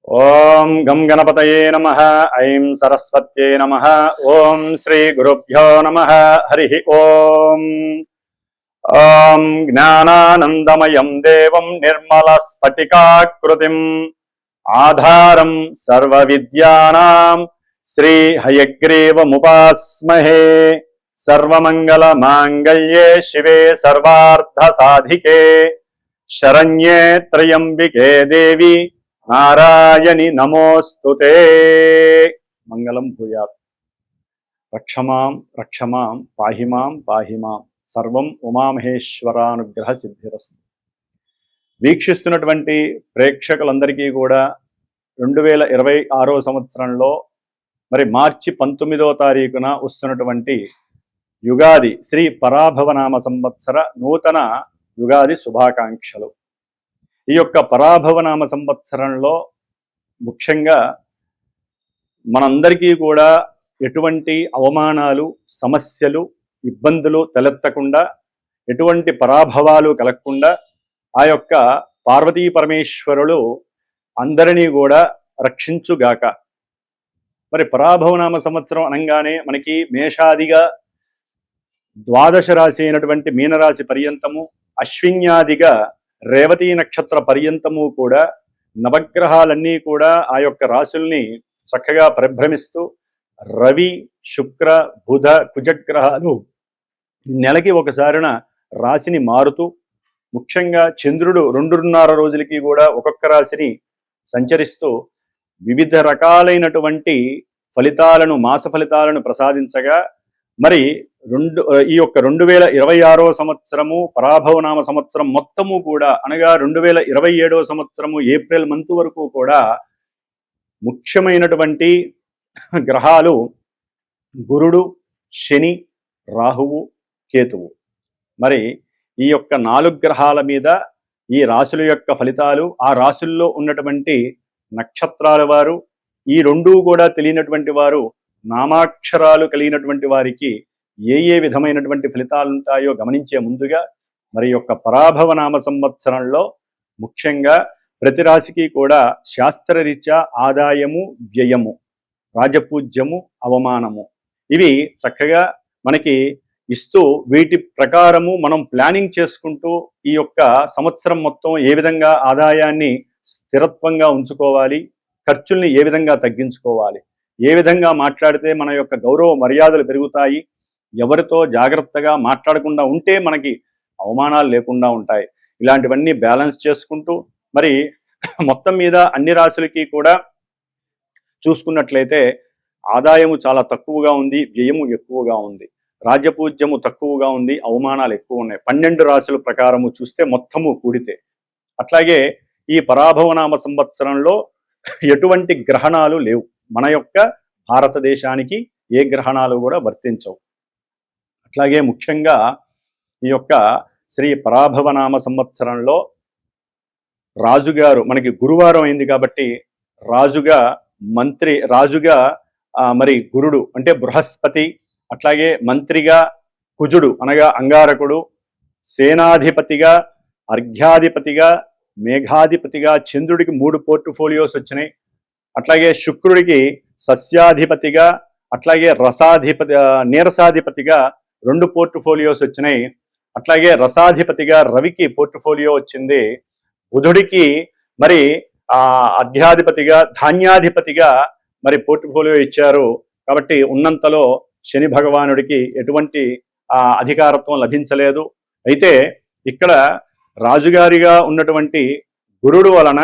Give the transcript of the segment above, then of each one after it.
ఓం గం గణపతయే నమః. ఐం సరస్వత్యై నమః. ఓం శ్రీ గురుభ్యో నమః. హరి ఓం. ఓం జ్ఞానానందమయం దేవం నిర్మల స్ఫటికాకృతిం ఆధారం సర్వ విద్యానాం శ్రీ హయగ్రీవముపాస్మహే. సర్వమంగళ మాంగళ్యే శివే సర్వార్థ సాధికే శరణ్యే త్రయంబికే దేవి నారాయణి నమోస్తుతే. మంగళం భూయాత్. రక్షమాం రక్షమాం పాహిమాం పాహిమాం. సర్వం ఉమామహేశ్వరానుగ్రహ సిద్ధిరస్తు. వీక్షిస్తున్నటువంటి ప్రేక్షకులందరికీ కూడా 2026 సంవత్సరంలో మరి మార్చి 19వ తారీఖున వస్తున్నటువంటి యుగాది శ్రీ పరాభవనామ సంవత్సర నూతన యుగాది శుభాకాంక్షలు. ఈ యొక్క పరాభవనామ సంవత్సరంలో ముఖ్యంగా మనందరికీ కూడా ఎటువంటి అవమానాలు, సమస్యలు, ఇబ్బందులు తలెత్తకుండా, ఎటువంటి పరాభవాలు కలగకుండా ఆ యొక్క పార్వతీ పరమేశ్వరులు అందరినీ కూడా రక్షించుగాక. మరి పరాభవనామ సంవత్సరం అనగానే మనకి మేషాదిగా ద్వాదశ రాశి అయినటువంటి మీనరాశి పర్యంతము, అశ్విన్యాదిగా రేవతీ నక్షత్ర పర్యంతము కూడా నవగ్రహాలన్నీ కూడా ఆ యొక్క రాశుల్ని చక్కగా పరిభ్రమిస్తూ, రవి, శుక్ర, బుధ, కుజగ్రహాలు నెలకి ఒకసారిన రాశిని మారుతూ, ముఖ్యంగా చంద్రుడు 2.5 రోజులకి కూడా ఒక్కొక్క రాశిని సంచరిస్తూ వివిధ రకాలైనటువంటి ఫలితాలను, మాస ఫలితాలను ప్రసాదించగా, మరి ఈ యొక్క 2026 సంవత్సరము పరాభవనామ సంవత్సరం మొత్తము కూడా అనగా 2027 సంవత్సరము ఏప్రిల్ మంత్ వరకు కూడా ముఖ్యమైనటువంటి గ్రహాలు గురుడు, శని, రాహువు, కేతువు. మరి ఈ యొక్క 4 గ్రహాల మీద ఈ రాశుల యొక్క ఫలితాలు, ఆ రాశుల్లో ఉన్నటువంటి నక్షత్రాల వారు, ఈ రెండూ కూడా తెలియనటువంటి వారు, నామాక్షరాలు కలిగినటువంటి వారికి ఏ ఏ విధమైనటువంటి ఫలితాలు ఉంటాయో గమనించే ముందుగా మరి యొక్క పరాభవనామ సంవత్సరంలో ముఖ్యంగా ప్రతి రాశికి కూడా శాస్త్రరీత్యా ఆదాయము, వ్యయము, రాజపూజ్యము, అవమానము ఇవి చక్కగా మనకి ఇస్తూ, వీటి ప్రకారము మనం ప్లానింగ్ చేసుకుంటూ ఈ యొక్క సంవత్సరం మొత్తం ఏ విధంగా ఆదాయాన్ని స్థిరత్వంగా ఉంచుకోవాలి, ఖర్చుల్ని ఏ విధంగా తగ్గించుకోవాలి, ఏ విధంగా మాట్లాడితే మన యొక్క గౌరవ మర్యాదలు పెరుగుతాయి, ఎవరితో జాగ్రత్తగా మాట్లాడకుండా ఉంటే మనకి అవమానాలు లేకుండా ఉంటాయి, ఇలాంటివన్నీ బ్యాలెన్స్ చేసుకుంటూ మరి మొత్తం మీద అన్ని రాశులకి కూడా చూసుకున్నట్లయితే ఆదాయము చాలా తక్కువగా ఉంది, వ్యయము ఎక్కువగా ఉంది, రాజ్యపూజ్యము తక్కువగా ఉంది, అవమానాలు ఎక్కువ ఉన్నాయి. 12 రాశుల ప్రకారము చూస్తే మొత్తము కూడితే. అట్లాగే ఈ పరాభవనామ సంవత్సరంలో ఎటువంటి గ్రహణాలు లేవు. మన యొక్క భారతదేశానికి ఏ గ్రహణాలు కూడా వర్తించవు. అట్లాగే ముఖ్యంగా ఈ యొక్క శ్రీ పరాభవనామ సంవత్సరంలో రాజుగారు మనకి గురువారం అయింది కాబట్టి రాజుగా మరి గురుడు అంటే బృహస్పతి, అట్లాగే మంత్రిగా కుజుడు అనగా అంగారకుడు, సేనాధిపతిగా, అర్ఘ్యాధిపతిగా, మేఘాధిపతిగా చంద్రుడికి 3 పోర్ట్ఫోలియోస్ వచ్చినాయి. అట్లాగే శుక్రుడికి సస్యాధిపతిగా, అట్లాగే నీరసాధిపతిగా 2 పోర్ట్ఫోలియోస్ వచ్చినాయి. అట్లాగే రసాధిపతిగా రవికి పోర్ట్ఫోలియో వచ్చింది. బుధుడికి మరి అర్ఘ్యాధిపతిగా, ధాన్యాధిపతిగా మరి పోర్ట్ఫోలియో ఇచ్చారు. కాబట్టి ఉన్నంతలో శని భగవానుడికి ఎటువంటి అధికారత్వం లభించలేదు. అయితే ఇక్కడ రాజుగారిగా ఉన్నటువంటి గురుడు వలన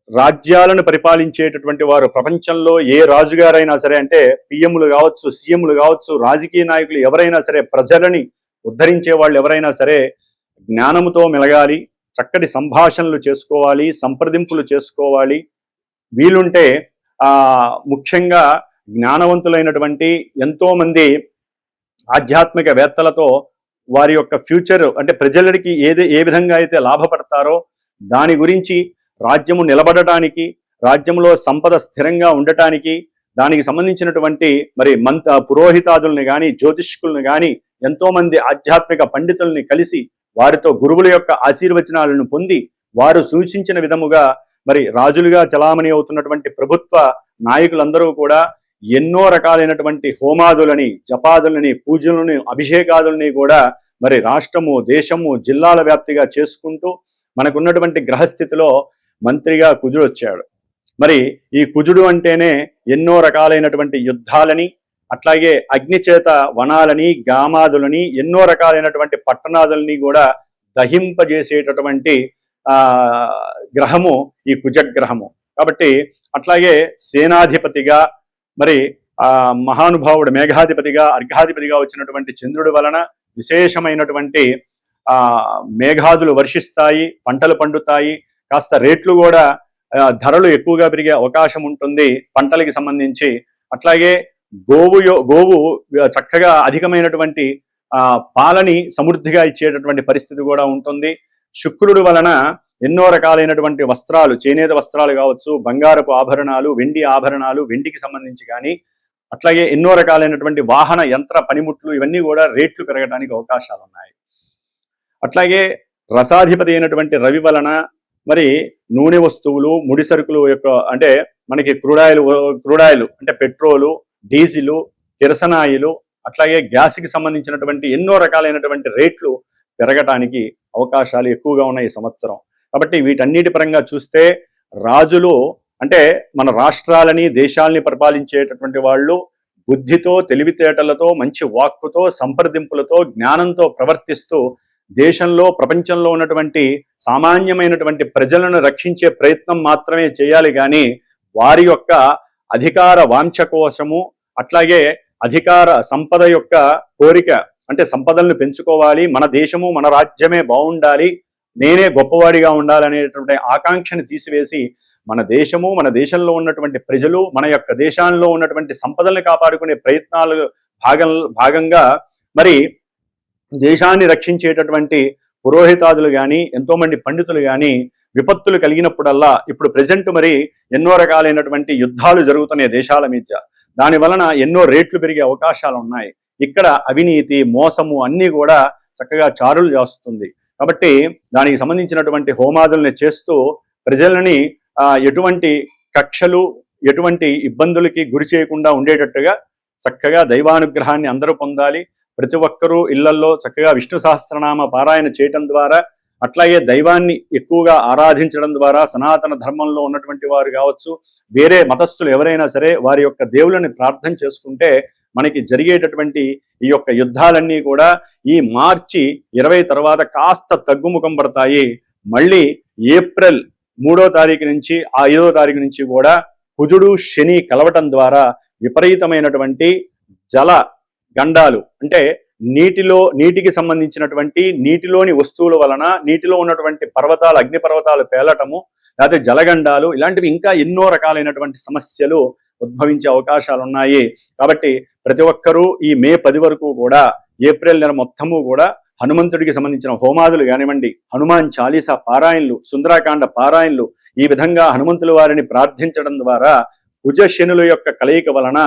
రాజ్యాలను పరిపాలించేటటువంటి వారు, ప్రపంచంలో ఏ రాజుగారైనా సరే, అంటే పిఎంలు కావచ్చు, సీఎంలు కావచ్చు, రాజకీయ నాయకులు ఎవరైనా సరే, ప్రజలని ఉద్ధరించే వాళ్ళు ఎవరైనా సరే జ్ఞానముతో మెలగాలి, చక్కటి సంభాషణలు చేసుకోవాలి, సంప్రదింపులు చేసుకోవాలి. వీలుంటే ముఖ్యంగా జ్ఞానవంతులైనటువంటి ఎంతోమంది ఆధ్యాత్మికవేత్తలతో వారి యొక్క ఫ్యూచర్ అంటే ప్రజలకి ఏ విధంగా అయితే లాభపడతారో దాని గురించి, రాజ్యము నిలబడటానికి, రాజ్యంలో సంపద స్థిరంగా ఉండటానికి, దానికి సంబంధించినటువంటి మరి పురోహితాదుల్ని కానీ, జ్యోతిష్కుల్ని కానీ, ఎంతోమంది ఆధ్యాత్మిక పండితుల్ని కలిసి వారితో గురువుల యొక్క ఆశీర్వచనాలను పొంది వారు సూచించిన విధముగా మరి రాజులుగా చలామణి అవుతున్నటువంటి ప్రభుత్వ నాయకులందరూ కూడా ఎన్నో రకాలైనటువంటి హోమాదులని, జపాదులని, పూజలని, అభిషేకాదులని కూడా మరి రాష్ట్రము, దేశము, జిల్లాల వ్యాప్తిగా చేసుకుంటూ మనకున్నటువంటి గ్రహస్థితిలో మంత్రిగా కుజుడు వచ్చాడు. మరి ఈ కుజుడు అంటేనే ఎన్నో రకాలైనటువంటి యుద్ధాలని, అట్లాగే అగ్నిచేత వనాలని, గామాదులని, ఎన్నో రకాలైనటువంటి పట్టణాదులని కూడా దహింపజేసేటటువంటి గ్రహము ఈ కుజగ్రహము. కాబట్టి అట్లాగే సేనాధిపతిగా, మరి మహానుభావుడు మేఘాధిపతిగా, అర్ఘాధిపతిగా వచ్చినటువంటి చంద్రుడి వలన విశేషమైనటువంటి మేఘాదులు వర్షిస్తాయి, పంటలు పండుతాయి, కాస్త రేట్లు కూడా ధరలు ఎక్కువగా పెరిగే అవకాశం ఉంటుంది పంటలకి సంబంధించి. అట్లాగే గోవు చక్కగా అధికమైనటువంటి పాలని సమృద్ధిగా ఇచ్చేటటువంటి పరిస్థితి కూడా ఉంటుంది. శుక్రుడు వలన ఎన్నో రకాలైనటువంటి వస్త్రాలు, చేనేత వస్త్రాలు కావచ్చు, బంగారపు ఆభరణాలు, వెండి ఆభరణాలు, వెండికి సంబంధించి కానీ, అట్లాగే ఎన్నో రకాలైనటువంటి వాహన యంత్ర పనిముట్లు, ఇవన్నీ కూడా రేట్లు పెరగడానికి అవకాశాలు ఉన్నాయి. అట్లాగే రసాధిపతి అయినటువంటి రవి వలన మరి నూనె వస్తువులు, ముడి సరుకులు యొక్క అంటే మనకి క్రూడాయిలు అంటే పెట్రోలు, డీజిలు, కిరసనాయిలు, అట్లాగే గ్యాస్కి సంబంధించినటువంటి ఎన్నో రకాలైనటువంటి రేట్లు పెరగటానికి అవకాశాలు ఎక్కువగా ఉన్నాయి ఈ సంవత్సరం. కాబట్టి వీటన్నిటి పరంగా చూస్తే రాజులు అంటే మన రాష్ట్రాలని, దేశాలని పరిపాలించేటటువంటి వాళ్ళు బుద్ధితో, తెలివితేటలతో, మంచి వాక్కుతో, సంప్రదింపులతో, జ్ఞానంతో ప్రవర్తిస్తూ దేశంలో, ప్రపంచంలో ఉన్నటువంటి సామాన్యమైనటువంటి ప్రజలను రక్షించే ప్రయత్నం మాత్రమే చేయాలి. కానీ వారి యొక్క అధికార వాంఛ కోసము, అట్లాగే అధికార సంపద యొక్క కోరిక అంటే సంపదలను పెంచుకోవాలి, మన దేశము, మన రాజ్యమే బాగుండాలి, నేనే గొప్పవాడిగా ఉండాలనేటువంటి ఆకాంక్షను తీసివేసి మన దేశము, మన దేశంలో ఉన్నటువంటి ప్రజలు, మన యొక్క దేశాల్లో ఉన్నటువంటి సంపదల్ని కాపాడుకునే ప్రయత్నాలు భాగంగా మరి దేశాన్ని రక్షించేటటువంటి పురోహితాదులు కానీ, ఎంతోమంది పండితులు కానీ విపత్తులు కలిగినప్పుడల్లా, ఇప్పుడు ప్రజెంట్ మరి ఎన్నో రకాలైనటువంటి యుద్ధాలు జరుగుతున్నాయి దేశాల మధ్య, దాని వలన ఎన్నో రేట్లు పెరిగే అవకాశాలు ఉన్నాయి. ఇక్కడ అవినీతి, మోసము అన్నీ కూడా చక్కగా చారులు చేస్తుంది. కాబట్టి దానికి సంబంధించినటువంటి హోమాదుల్ని చేస్తూ ప్రజలని ఎటువంటి కక్షలు, ఎటువంటి ఇబ్బందులకి గురి చేయకుండా ఉండేటట్టుగా చక్కగా దైవానుగ్రహాన్ని అందరూ పొందాలి. ప్రతి ఒక్కరూ ఇళ్లల్లో చక్కగా విష్ణు సహస్రనామ పారాయణ చేయటం ద్వారా, అట్లాగే దైవాన్ని ఎక్కువగా ఆరాధించడం ద్వారా, సనాతన ధర్మంలో ఉన్నటువంటి వారు కావచ్చు, వేరే మతస్థులు ఎవరైనా సరే వారి యొక్క దేవుళ్ళని ప్రార్థన చేసుకుంటే మనకి జరిగేటటువంటి ఈ యొక్క యుద్ధాలన్నీ కూడా ఈ మార్చి 20 తర్వాత కాస్త తగ్గుముఖం పడతాయి. మళ్ళీ ఏప్రిల్ 3వ తారీఖు నుంచి 5వ తారీఖు నుంచి కూడా కుజుడు, శని కలవటం ద్వారా విపరీతమైనటువంటి జల గండాలు అంటే నీటికి సంబంధించినటువంటి నీటిలోని వస్తువుల వలన నీటిలో ఉన్నటువంటి పర్వతాలు, అగ్నిపర్వతాలు పేలటము, లేకపోతే జలగండాలు, ఇలాంటివి ఇంకా ఎన్నో రకాలైనటువంటి సమస్యలు ఉద్భవించే అవకాశాలు ఉన్నాయి. కాబట్టి ప్రతి ఒక్కరూ ఈ మే 10 వరకు కూడా, ఏప్రిల్ నెల మొత్తము కూడా హనుమంతుడికి సంబంధించిన హోమాదులు కానివ్వండి, హనుమాన్ చాలీసా పారాయణలు, సుందరాకాండ పారాయణలు, ఈ విధంగా హనుమంతుల వారిని ప్రార్థించడం ద్వారా కుజ శనుల యొక్క కలయిక వలన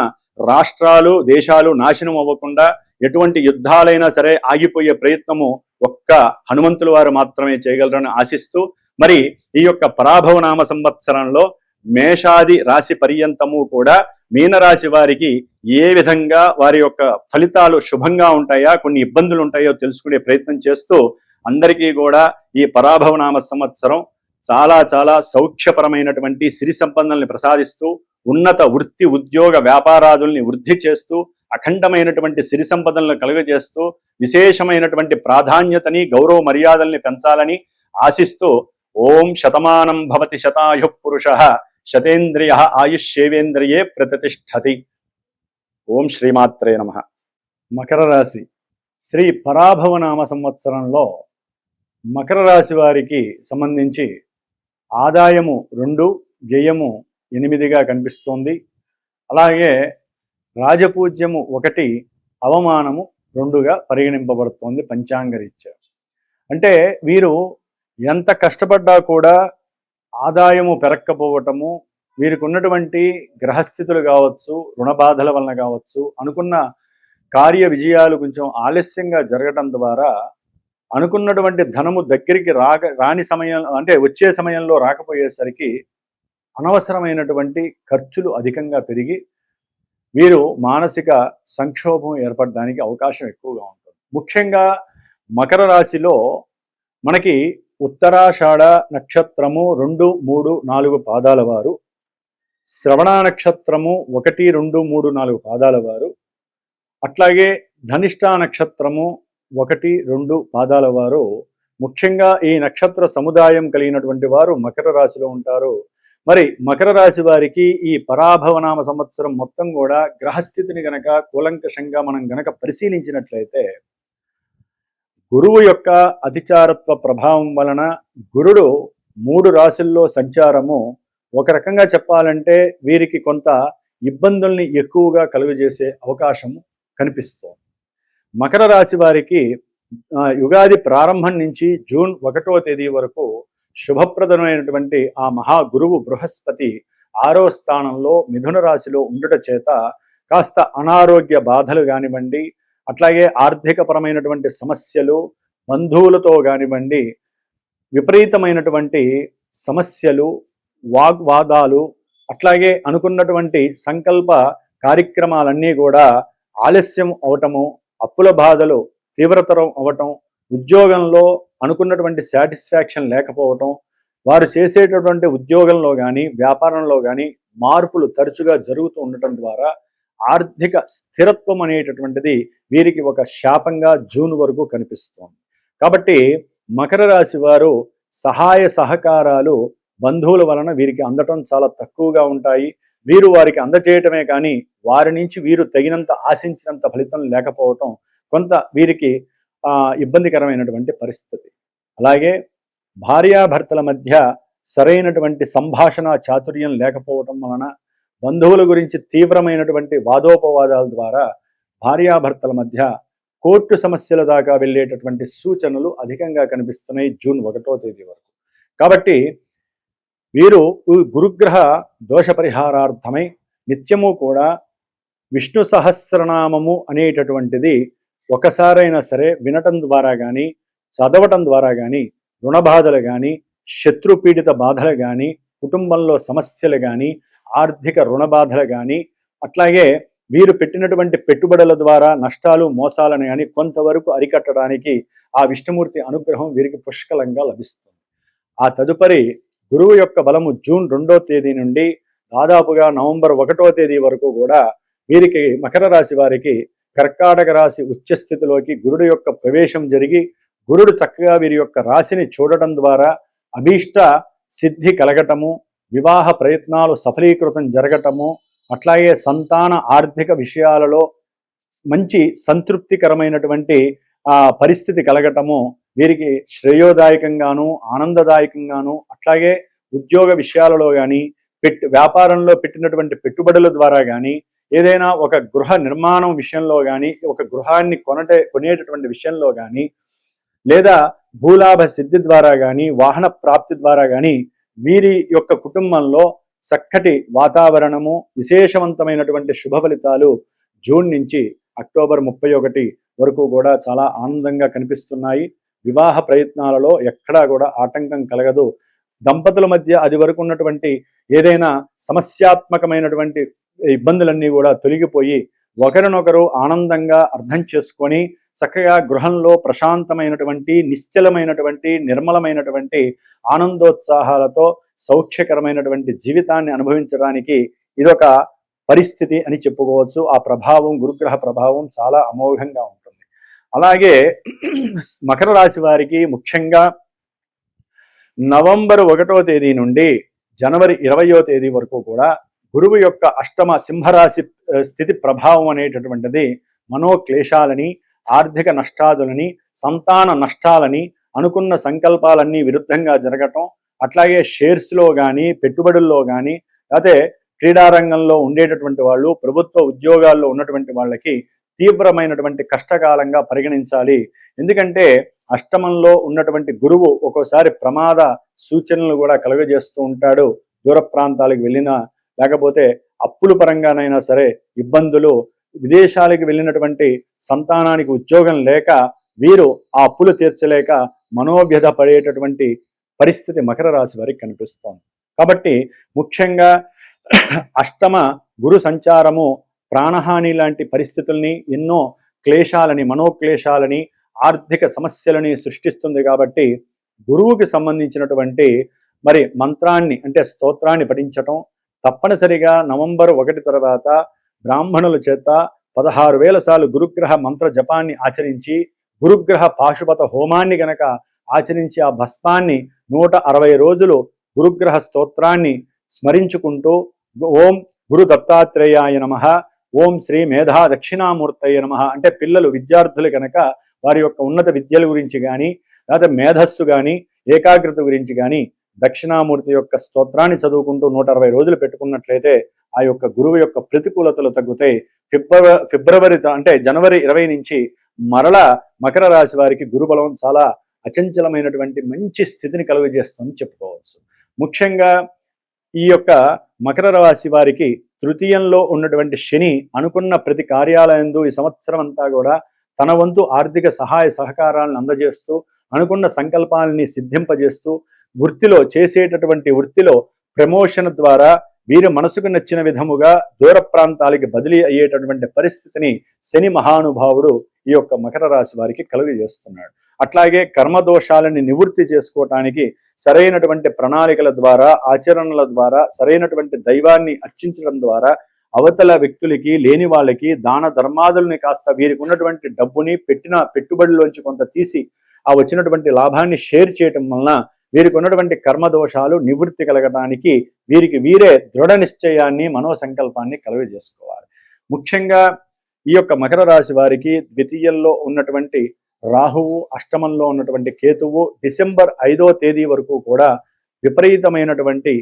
రాష్ట్రాలు, దేశాలు నాశనం అవ్వకుండా ఎటువంటి యుద్ధాలైనా సరే ఆగిపోయే ప్రయత్నము ఒక్క హనుమంతుల వారు మాత్రమే చేయగలరని ఆశిస్తూ, మరి ఈ యొక్క పరాభవనామ సంవత్సరంలో మేషాది రాశి పర్యంతము కూడా మీనరాశి వారికి ఏ విధంగా వారి యొక్క ఫలితాలు శుభంగా ఉంటాయా, కొన్ని ఇబ్బందులు ఉంటాయో తెలుసుకునే ప్రయత్నం చేస్తూ అందరికీ కూడా ఈ పరాభవనామ సంవత్సరం చాలా చాలా సౌఖ్యపరమైనటువంటి సిరి సంపదల్ని ప్రసాదిస్తూ, ఉన్నత వృత్తి, ఉద్యోగ, వ్యాపారాదుల్ని వృద్ధి చేస్తూ, అఖండమైనటువంటి సిరి సంపదలను కలుగజేస్తూ, విశేషమైనటువంటి ప్రాధాన్యతని, గౌరవ మర్యాదల్ని పెంచాలని ఆశిస్తూ, ఓం శతమానం భవతి శతాయు పురుష శతేంద్రియ ఆయుష్యేవేంద్రియే ప్రతిష్టతి. ఓం శ్రీమాత్రే నమః. మకర రాశి శ్రీ పరాభవనామ సంవత్సరంలో మకర రాశి వారికి సంబంధించి ఆదాయము 2, వ్యయము 8గా కనిపిస్తోంది. అలాగే రాజపూజ్యము 1, అవమానము 2గా పరిగణింపబడుతోంది పంచాంగరీత్యా. అంటే వీరు ఎంత కష్టపడ్డా కూడా ఆదాయము పెరక్కపోవటము, వీరికి ఉన్నటువంటి గ్రహస్థితులు కావచ్చు, రుణబాధల వలన కావచ్చు, అనుకున్న కార్య విజయాలు కొంచెం ఆలస్యంగా జరగటం ద్వారా అనుకున్నటువంటి ధనము దగ్గరికి రాని సమయం అంటే వచ్చే సమయంలో రాకపోయేసరికి అనవసరమైనటువంటి ఖర్చులు అధికంగా పెరిగి వీరు మానసిక సంక్షోభం ఏర్పడడానికి అవకాశం ఎక్కువగా ఉంటుంది. ముఖ్యంగా మకర రాశిలో మనకి ఉత్తరాషాఢ నక్షత్రము 2, 3, 4 పాదాల వారు, శ్రవణ నక్షత్రము 1, 2, 3, 4 పాదాల వారు, అట్లాగే ధనిష్ట నక్షత్రము 1, 2 పాదాల వారు ముఖ్యంగా ఈ నక్షత్ర సముదాయం కలిగినటువంటి వారు మకర రాశిలో ఉంటారు. మరి మకర రాశి వారికి ఈ పరాభవనామ సంవత్సరం మొత్తం కూడా గ్రహస్థితిని గనక కూలంకషంగా మనం గనక పరిశీలించినట్లయితే గురువు యొక్క అతిచారత్వ ప్రభావం వలన గురుడు 3 రాశుల్లో సంచారము ఒక రకంగా చెప్పాలంటే వీరికి కొంత ఇబ్బందుల్ని ఎక్కువగా కలుగజేసే అవకాశం కనిపిస్తోంది. మకర రాశి వారికి యుగాది ప్రారంభం నుంచి జూన్ 1వ తేదీ వరకు శుభప్రదమైనటువంటి ఆ మహాగురువు బృహస్పతి 6వ స్థానంలో మిథున రాశిలో ఉండుట చేత కాస్త అనారోగ్య బాధలు కానివ్వండి, అట్లాగే ఆర్థికపరమైనటువంటి సమస్యలు, బంధువులతో కానివ్వండి, విపరీతమైనటువంటి సమస్యలు, వాగ్వాదాలు, అట్లాగే అనుకున్నటువంటి సంకల్ప కార్యక్రమాలన్నీ కూడా ఆలస్యం అవటము, అప్పుల బాధలు తీవ్రతరం అవటం, ఉద్యోగంలో అనుకున్నటువంటి సాటిస్ఫాక్షన్ లేకపోవటం, వారు చేసేటటువంటి ఉద్యోగంలో కానీ వ్యాపారంలో కానీ మార్పులు తరచుగా జరుగుతూ ఉండటం ద్వారా ఆర్థిక స్థిరత్వం అనేటటువంటిది వీరికి ఒక శాపంగా జూన్ వరకు కనిపిస్తోంది. కాబట్టి మకర రాశి వారు సహాయ సహకారాలు బంధువుల వలన వీరికి అందటం చాలా తక్కువగా ఉంటాయి. వీరు వారికి అందజేయటమే కానీ వారి నుంచి వీరు తగినంత ఆశించినంత ఫలితం లేకపోవటం కొంత వీరికి ఇబ్బందికరమైనటువంటి పరిస్థితి. అలాగే భార్యాభర్తల మధ్య సరైనటువంటి సంభాషణ చాతుర్యం లేకపోవటం వలన బంధువుల గురించి తీవ్రమైనటువంటి వాదోపవాదాల ద్వారా భార్యాభర్తల మధ్య కోర్టు సమస్యల దాకా వెళ్ళేటటువంటి సూచనలు అధికంగా కనిపిస్తున్నాయి జూన్ 1వ తేదీ వరకు. కాబట్టి వీరు గురుగ్రహ దోష పరిహారార్థమై నిత్యము కూడా విష్ణు సహస్రనామము అనేటటువంటిది ఒకసారైనా సరే వినటం ద్వారా కానీ, చదవటం ద్వారా కానీ, రుణబాధలు కానీ, శత్రుపీడిత బాధలు కానీ, కుటుంబంలో సమస్యలు కానీ, ఆర్థిక రుణబాధలు కానీ, అట్లాగే వీరు పెట్టినటువంటి పెట్టుబడుల ద్వారా నష్టాలు మోసాలను కానీ కొంతవరకు అరికట్టడానికి ఆ విష్ణుమూర్తి అనుగ్రహం వీరికి పుష్కలంగా లభిస్తుంది. ఆ తదుపరి గురువు యొక్క బలము జూన్ 2వ తేదీ నుండి దాదాపుగా నవంబర్ 1వ తేదీ వరకు కూడా వీరికి మకర రాశి వారికి కర్కాటక రాశి ఉచ్చస్థితిలోకి గురుడు యొక్క ప్రవేశం జరిగి గురుడు చక్కగా వీరి యొక్క రాశిని చూడటం ద్వారా అభీష్ట సిద్ధి కలగటము, వివాహ ప్రయత్నాలు సఫలీకృతం జరగటము, అట్లాగే సంతాన ఆర్థిక విషయాలలో మంచి సంతృప్తికరమైనటువంటి పరిస్థితి కలగటము వీరికి శ్రేయోదాయకంగాను ఆనందదాయకంగాను, అట్లాగే ఉద్యోగ విషయాలలో కానీ వ్యాపారంలో పెట్టినటువంటి పెట్టుబడుల ద్వారా కానీ, ఏదైనా ఒక గృహ నిర్మాణం విషయంలో కానీ, ఒక గృహాన్ని కొనేటటువంటి విషయంలో కానీ, లేదా భూలాభ సిద్ధి ద్వారా కానీ, వాహన ప్రాప్తి ద్వారా కానీ వీరి యొక్క కుటుంబంలో చక్కటి వాతావరణము, విశేషవంతమైనటువంటి శుభ ఫలితాలు జూన్ నుంచి అక్టోబర్ 31 వరకు కూడా చాలా ఆనందంగా కనిపిస్తున్నాయి. వివాహ ప్రయత్నాలలో ఎక్కడా కూడా ఆటంకం కలగదు. దంపతుల మధ్య అది వరకు ఉన్నటువంటి ఏదైనా సమస్యాత్మకమైనటువంటి ఇబ్బందులన్నీ కూడా తొలగిపోయి ఒకరినొకరు ఆనందంగా అర్థం చేసుకొని చక్కగా గృహంలో ప్రశాంతమైనటువంటి, నిశ్చలమైనటువంటి, నిర్మలమైనటువంటి ఆనందోత్సాహాలతో సౌఖ్యకరమైనటువంటి జీవితాన్ని అనుభవించడానికి ఇదొక పరిస్థితి అని చెప్పుకోవచ్చు. ఆ ప్రభావం, గురుగ్రహ ప్రభావం చాలా అమోఘంగా ఉంటుంది. అలాగే మకర రాశి వారికి ముఖ్యంగా నవంబర్ 1వ తేదీ నుండి జనవరి 20వ తేదీ వరకు కూడా గురువు యొక్క అష్టమ సింహరాశి స్థితి ప్రభావం అనేటటువంటిది మనోక్లేశాలని, ఆర్థిక నష్టాదులని, సంతాన నష్టాలని, అనుకున్న సంకల్పాలన్నీ విరుద్ధంగా జరగటం, అట్లాగే షేర్స్లో కానీ, పెట్టుబడుల్లో కానీ, లేకపోతే క్రీడారంగంలో ఉండేటటువంటి వాళ్ళు, ప్రభుత్వ ఉద్యోగాల్లో ఉన్నటువంటి వాళ్ళకి తీవ్రమైనటువంటి కష్టకాలంగా పరిగణించాలి. ఎందుకంటే అష్టమంలో ఉన్నటువంటి గురువు ఒక్కోసారి ప్రమాద సూచనలు కూడా కలుగజేస్తూ ఉంటాడు. దూర ప్రాంతాలకు వెళ్ళినా, లేకపోతే అప్పుల పరంగానైనా సరే ఇబ్బందులు, విదేశాలకు వెళ్ళినటువంటి సంతానానికి ఉద్యోగం లేక వీరు ఆ అప్పులు తీర్చలేక మనోవ్యధ పడేటటువంటి పరిస్థితి మకర రాశి వారికి కనిపిస్తోంది. కాబట్టి ముఖ్యంగా అష్టమ గురు సంచారము ప్రాణహాని లాంటి పరిస్థితుల్ని, ఎన్నో క్లేశాలని, మనోక్లేశాలని, ఆర్థిక సమస్యలని సృష్టిస్తుంది. కాబట్టి గురువుకి సంబంధించినటువంటి మరి మంత్రాన్ని అంటే స్తోత్రాన్ని పఠించటం తప్పనిసరిగా నవంబర్ 1 తర్వాత బ్రాహ్మణుల చేత 16,000 సార్లు గురుగ్రహ మంత్ర జపాన్ని ఆచరించి, గురుగ్రహ పాశుపత హోమాన్ని గనక ఆచరించి, ఆ భస్మాన్ని 160 రోజులు గురుగ్రహ స్తోత్రాన్ని స్మరించుకుంటూ ఓం గురు దత్తాత్రేయాయ నమః, ఓం శ్రీ మేధా దక్షిణామూర్తయ నమః అంటే పిల్లలు విద్యార్థులు కనుక వారి యొక్క ఉన్నత విద్యల గురించి కానీ, లేదా మేధస్సు కానీ, ఏకాగ్రత గురించి కానీ దక్షిణామూర్తి యొక్క స్తోత్రాన్ని చదువుకుంటూ 160 రోజులు పెట్టుకున్నట్లయితే ఆ యొక్క గురువు యొక్క ప్రతికూలతలు తగ్గుతాయి. ఫిబ్రవరి అంటే జనవరి 20 నుంచి మరలా మకర రాశి వారికి గురుబలం చాలా అచంచలమైనటువంటి మంచి స్థితిని కలుగజేస్తుందని చెప్పుకోవచ్చు. ముఖ్యంగా ఈ యొక్క మకర రాశి వారికి తృతీయంలో ఉన్నటువంటి శని అనుకున్న ప్రతి కార్యాలయంలో ఈ సంవత్సరం అంతా కూడా తన వంతు ఆర్థిక సహాయ సహకారాలను అందజేస్తూ, అనుకున్న సంకల్పాలని సిద్ధింపజేస్తూ, వృత్తిలో చేసేటటువంటి వృత్తిలో ప్రమోషన్ ద్వారా వీరి మనసుకు నచ్చిన విధముగా దూర ప్రాంతాలకి బదిలీ అయ్యేటటువంటి పరిస్థితిని శని మహానుభావుడు ఈ యొక్క మకర రాశి వారికి కలుగజేస్తున్నాడు. అట్లాగే కర్మదోషాలని నివృత్తి చేసుకోవటానికి సరైనటువంటి ప్రణాళికల ద్వారా, ఆచరణల ద్వారా, సరైనటువంటి దైవాన్ని అర్చించడం ద్వారా అవతల వ్యక్తులకి, లేని వాళ్ళకి దాన ధర్మాదుల్ని కాస్త వీరికి ఉన్నటువంటి డబ్బుని పెట్టిన పెట్టుబడిలోంచి కొంత తీసి ఆ వచ్చినటువంటి లాభాన్ని షేర్ చేయటం వలన వీరికి ఉన్నటువంటి కర్మదోషాలు నివృత్తి కలగడానికి వీరికి వీరే దృఢ నిశ్చయాన్ని, మనోసంకల్పాన్ని కలుగజేసుకోవాలి. ముఖ్యంగా ఈ యొక్క మకర రాశి వారికి ద్వితీయంలో ఉన్నటువంటి రాహువు, అష్టమంలో ఉన్నటువంటి కేతువు డిసెంబర్ 5వ తేదీ వరకు కూడా విపరీతమైనటువంటి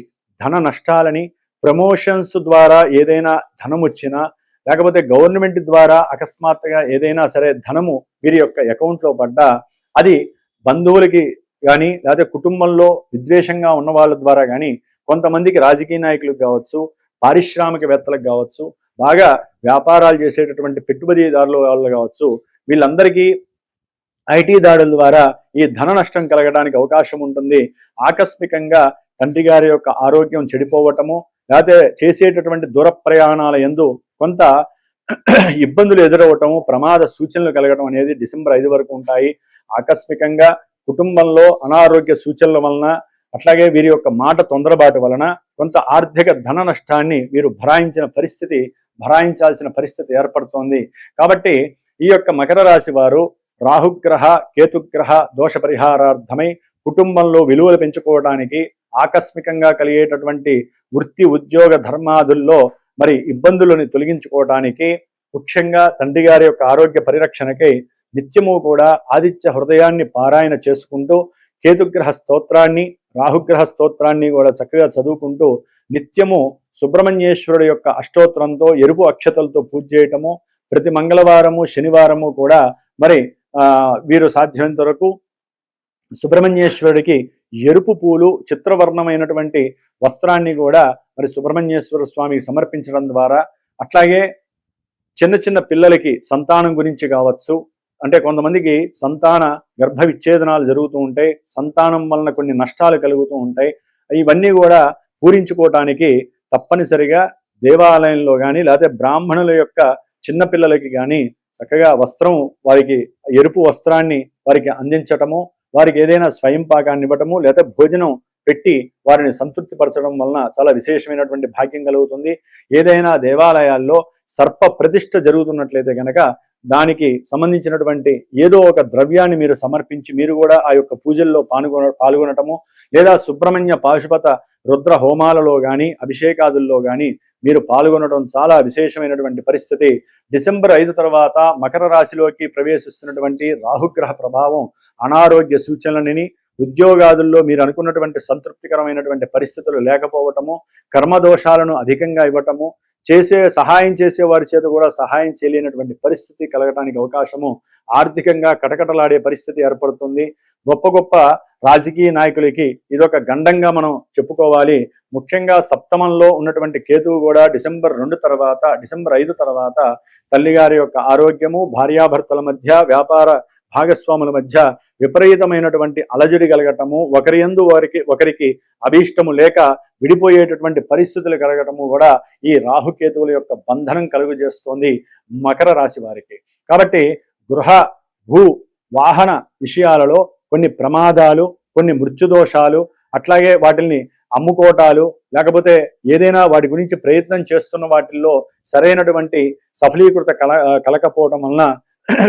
ధన నష్టాలని, ప్రమోషన్స్ ద్వారా ఏదైనా ధనం వచ్చినా, లేకపోతే గవర్నమెంట్ ద్వారా అకస్మాత్తుగా ఏదైనా సరే ధనము వీరి యొక్క అకౌంట్లో పడ్డా అది బంధువులకి కానీ, లేకపోతే కుటుంబంలో విద్వేషంగా ఉన్న వాళ్ళ ద్వారా కానీ, కొంతమందికి రాజకీయ నాయకులకు కావచ్చు, పారిశ్రామికవేత్తలకు కావచ్చు, బాగా వ్యాపారాలు చేసేటటువంటి పెట్టుబడిదారుల వాళ్ళు కావచ్చు, వీళ్ళందరికీ ఐటీ దాడుల ద్వారా ఈ ధన నష్టం కలగడానికి అవకాశం ఉంటుంది. ఆకస్మికంగా తండ్రి గారి యొక్క ఆరోగ్యం చెడిపోవటము, లేకపోతే చేసేటటువంటి దూర ప్రయాణాల యందు కొంత ఇబ్బందులు ఎదురవటము, ప్రమాద సూచనలు కలగడం అనేది డిసెంబర్ 5 వరకు ఉంటాయి. ఆకస్మికంగా కుటుంబంలో అనారోగ్య సూచనల వలన, అట్లాగే వీరి యొక్క మాట తొందరబాటు వలన కొంత ఆర్థిక ధన నష్టాన్ని వీరు భరాయించాల్సిన పరిస్థితి ఏర్పడుతోంది. కాబట్టి ఈ యొక్క మకర రాశి వారు రాహుగ్రహ, కేతుగ్రహ దోష పరిహారార్థమై కుటుంబంలో విలువలు పెంచుకోవడానికి, ఆకస్మికంగా కలిగేటటువంటి వృత్తి ఉద్యోగ ధర్మాదుల్లో మరి ఇబ్బందులను తొలగించుకోవడానికి, ముఖ్యంగా తండ్రి గారి యొక్క ఆరోగ్య పరిరక్షణకై నిత్యము కూడా ఆదిత్య హృదయాన్ని పారాయణ చేసుకుంటూ, కేతుగ్రహ స్తోత్రాన్ని, రాహుగ్రహ స్తోత్రాన్ని కూడా చక్కగా చదువుకుంటూ నిత్యము సుబ్రహ్మణ్యేశ్వరుడు యొక్క అష్టోత్తరంతో ఎరుపు అక్షతలతో పూజ చేయటము, ప్రతి మంగళవారము శనివారము కూడా మరి వీరు సాధ్యమైనంత వరకు సుబ్రహ్మణ్యేశ్వరుడికి ఎరుపు పూలు, చిత్రవర్ణమైనటువంటి వస్త్రాన్ని కూడా మరి సుబ్రహ్మణ్యేశ్వర స్వామికి సమర్పించడం ద్వారా, అట్లాగే చిన్న చిన్న పిల్లలకి సంతానం గురించి కావచ్చు, అంటే కొంతమందికి సంతాన గర్భ విచ్ఛేదనాలు జరుగుతూ ఉంటాయి, సంతానం వలన కొన్ని నష్టాలు కలుగుతూ ఉంటాయి. ఇవన్నీ కూడా పూరించుకోవటానికి తప్పనిసరిగా దేవాలయంలో కానీ, లేకపోతే బ్రాహ్మణుల యొక్క చిన్నపిల్లలకి కానీ చక్కగా వస్త్రం, వారికి ఎరుపు వస్త్రాన్ని వారికి అందించటము, వారికి ఏదైనా స్వయం పాకాన్ని ఇవ్వటము, లేదా భోజనం పెట్టి వారిని సంతృప్తిపరచడం వలన చాలా విశేషమైనటువంటి భాగ్యం కలుగుతుంది. ఏదైనా దేవాలయాల్లో సర్ప ప్రతిష్ఠ జరుగుతున్నట్లయితే కనుక దానికి సంబంధించినటువంటి ఏదో ఒక ద్రవ్యాన్ని మీరు సమర్పించి మీరు కూడా ఆ యొక్క పూజల్లో పాల్గొనటము, లేదా సుబ్రహ్మణ్య పాశుపత రుద్ర హోమాలలో కానీ, అభిషేకాదుల్లో కానీ మీరు పాల్గొనడం చాలా విశేషమైనటువంటి పరిస్థితి. డిసెంబర్ 5 తర్వాత మకర రాశిలోకి ప్రవేశిస్తున్నటువంటి రాహుగ్రహ ప్రభావం అనారోగ్య సూచనలని, ఉద్యోగాదుల్లో మీరు అనుకున్నటువంటి సంతృప్తికరమైనటువంటి పరిస్థితులు లేకపోవటము, కర్మదోషాలను అధికంగా ఇవ్వటము, సహాయం చేసే వారి చేత కూడా సహాయం చేయలేనటువంటి పరిస్థితి కలగడానికి అవకాశము, ఆర్థికంగా కటకటలాడే పరిస్థితి ఏర్పడుతుంది. గొప్ప గొప్ప రాజకీయ నాయకులకి ఇదొక గండంగా మనం చెప్పుకోవాలి. ముఖ్యంగా సప్తమంలో ఉన్నటువంటి కేతువు కూడా డిసెంబర్ 5 తర్వాత తల్లిగారి యొక్క ఆరోగ్యము, భార్యాభర్తల మధ్య వ్యాపార భాగస్వాముల మధ్య విపరీతమైనటువంటి అలజడి కలగటము, ఒకరికి అభీష్టము లేక విడిపోయేటటువంటి పరిస్థితులు కలగటము కూడా ఈ రాహుకేతువుల యొక్క బంధనం కలుగజేస్తోంది మకర రాశి వారికి. కాబట్టి గృహ భూ వాహన విషయాలలో కొన్ని ప్రమాదాలు, కొన్ని మృత్యుదోషాలు, అట్లాగే వాటిని అమ్ముకోటాలు, లేకపోతే ఏదైనా వాటి గురించి ప్రయత్నం చేస్తున్న వాటిల్లో సరైనటువంటి సఫలీకృత కలకపోవడం వలన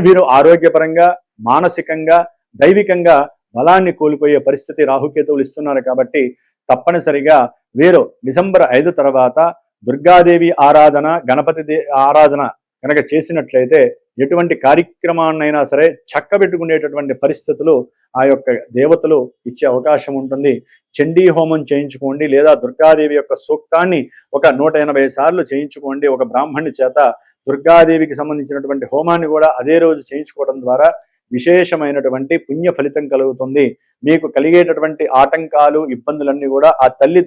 వీరు ఆరోగ్యపరంగా, మానసికంగా, దైవికంగా బలాన్ని కోల్పోయే పరిస్థితి రాహుకేతువులు ఇస్తున్నారు. కాబట్టి తప్పనిసరిగా వీరు డిసెంబర్ 5 తర్వాత దుర్గాదేవి ఆరాధన, గణపతి ఆరాధన కనుక చేసినట్లయితే ఎటువంటి కార్యక్రమాన్నైనా సరే చక్కబెట్టుకునేటటువంటి పరిస్థితులు ఆ యొక్క దేవతలు ఇచ్చే అవకాశం ఉంటుంది. చండీ హోమం చేయించుకోండి, లేదా దుర్గాదేవి యొక్క సూక్తాన్ని ఒక 180 సార్లు చేయించుకోండి. ఒక బ్రాహ్మణుని చేత దుర్గాదేవికి సంబంధించినటువంటి హోమాన్ని కూడా అదే రోజు చేయించుకోవడం ద్వారా విశేషమైనటువంటి పుణ్య ఫలితం కలుగుతుంది. మీకు కలిగేటటువంటి ఆటంకాలు, ఇబ్బందులన్నీ కూడా ఆ తల్లి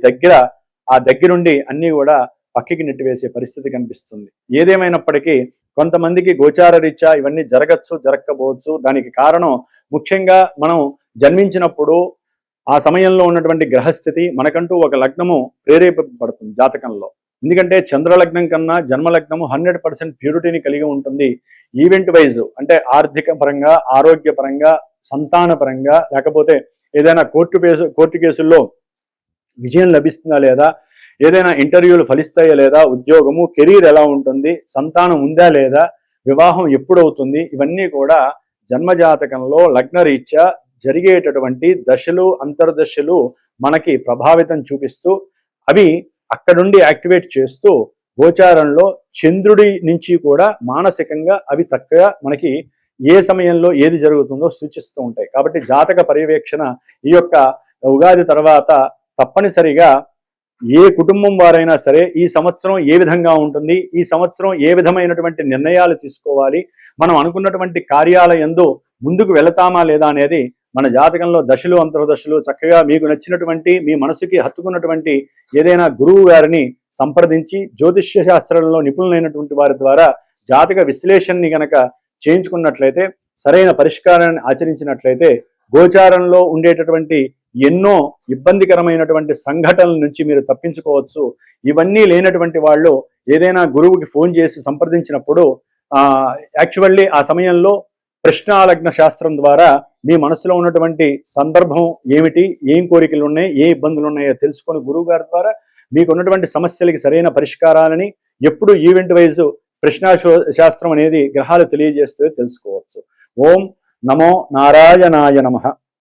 దగ్గరుండి అన్నీ కూడా పక్కకి నెట్టివేసే పరిస్థితి కనిపిస్తుంది. ఏదేమైనప్పటికీ కొంతమందికి గోచార రీత్యా ఇవన్నీ జరగకపోవచ్చు. దానికి కారణం ముఖ్యంగా మనం జన్మించినప్పుడు ఆ సమయంలో ఉన్నటువంటి గ్రహస్థితి, మనకంటూ ఒక లగ్నము ప్రేరేపబడుతుంది జాతకంలో. ఎందుకంటే చంద్రలగ్నం కన్నా జన్మలగ్నము 100% ప్యూరిటీని కలిగి ఉంటుంది. ఈవెంట్ వైజ్ అంటే ఆర్థిక పరంగా, ఆరోగ్యపరంగా, సంతానపరంగా, లేకపోతే ఏదైనా కోర్టు కేసుల్లో విజయం లభిస్తుందా లేదా, ఏదైనా ఇంటర్వ్యూలు ఫలిస్తాయా లేదా, ఉద్యోగము, కెరీర్ ఎలా ఉంటుంది, సంతానం ఉందా లేదా, వివాహం ఎప్పుడవుతుంది, ఇవన్నీ కూడా జన్మజాతకంలో లగ్నరీత్యా జరిగేటటువంటి దశలు, అంతర్దశలు మనకి ప్రభావితం చూపిస్తూ అవి అక్కడుండి యాక్టివేట్ చేస్తూ గోచారంలో చంద్రుడి నుంచి కూడా మానసికంగా అవి చక్కగా మనకి ఏ సమయంలో ఏది జరుగుతుందో సూచిస్తూ ఉంటాయి. కాబట్టి జాతక పర్యవేక్షణ ఈ యొక్క ఉగాది తర్వాత తప్పనిసరిగా ఏ కుటుంబం వారైనా సరే ఈ సంవత్సరం ఏ విధంగా ఉంటుంది, ఈ సంవత్సరం ఏ విధమైనటువంటి నిర్ణయాలు తీసుకోవాలి, మనం అనుకున్నటువంటి కార్యాలయందు ముందుకు వెళతామా లేదా అనేది మన జాతకంలో దశలు, అంతర్దశలు చక్కగా మీకు నచ్చినటువంటి, మీ మనసుకి హత్తుకున్నటువంటి ఏదైనా గురువు గారిని సంప్రదించి జ్యోతిష్య శాస్త్రంలో నిపుణులైనటువంటి వారి ద్వారా జాతక విశ్లేషణని గనక చేయించుకున్నట్లయితే, సరైన పరిష్కారాన్ని ఆచరించినట్లయితే గోచారంలో ఉండేటటువంటి ఎన్నో ఇబ్బందికరమైనటువంటి సంఘటనల నుంచి మీరు తప్పించుకోవచ్చు. ఇవన్నీ లేనటువంటి వాళ్ళు ఏదైనా గురువుకి ఫోన్ చేసి సంప్రదించినప్పుడు యాక్చువల్లీ ఆ సమయంలో ప్రశ్నాలగ్న శాస్త్రం ద్వారా మీ మనసులో ఉన్నటువంటి సందర్భం ఏమిటి, ఏం కోరికలు ఉన్నాయి, ఏ ఇబ్బందులు ఉన్నాయో తెలుసుకొని గురువు గారి ద్వారా మీకు ఉన్నటువంటి సమస్యలకి సరైన పరిష్కారాలని ఎప్పుడు ఈవెంట్ వైజ్ ప్రశ్నా శాస్త్రం అనేది గ్రహాలు తెలియజేస్తే తెలుసుకోవచ్చు. ఓం నమో నారాయణాయ నమః.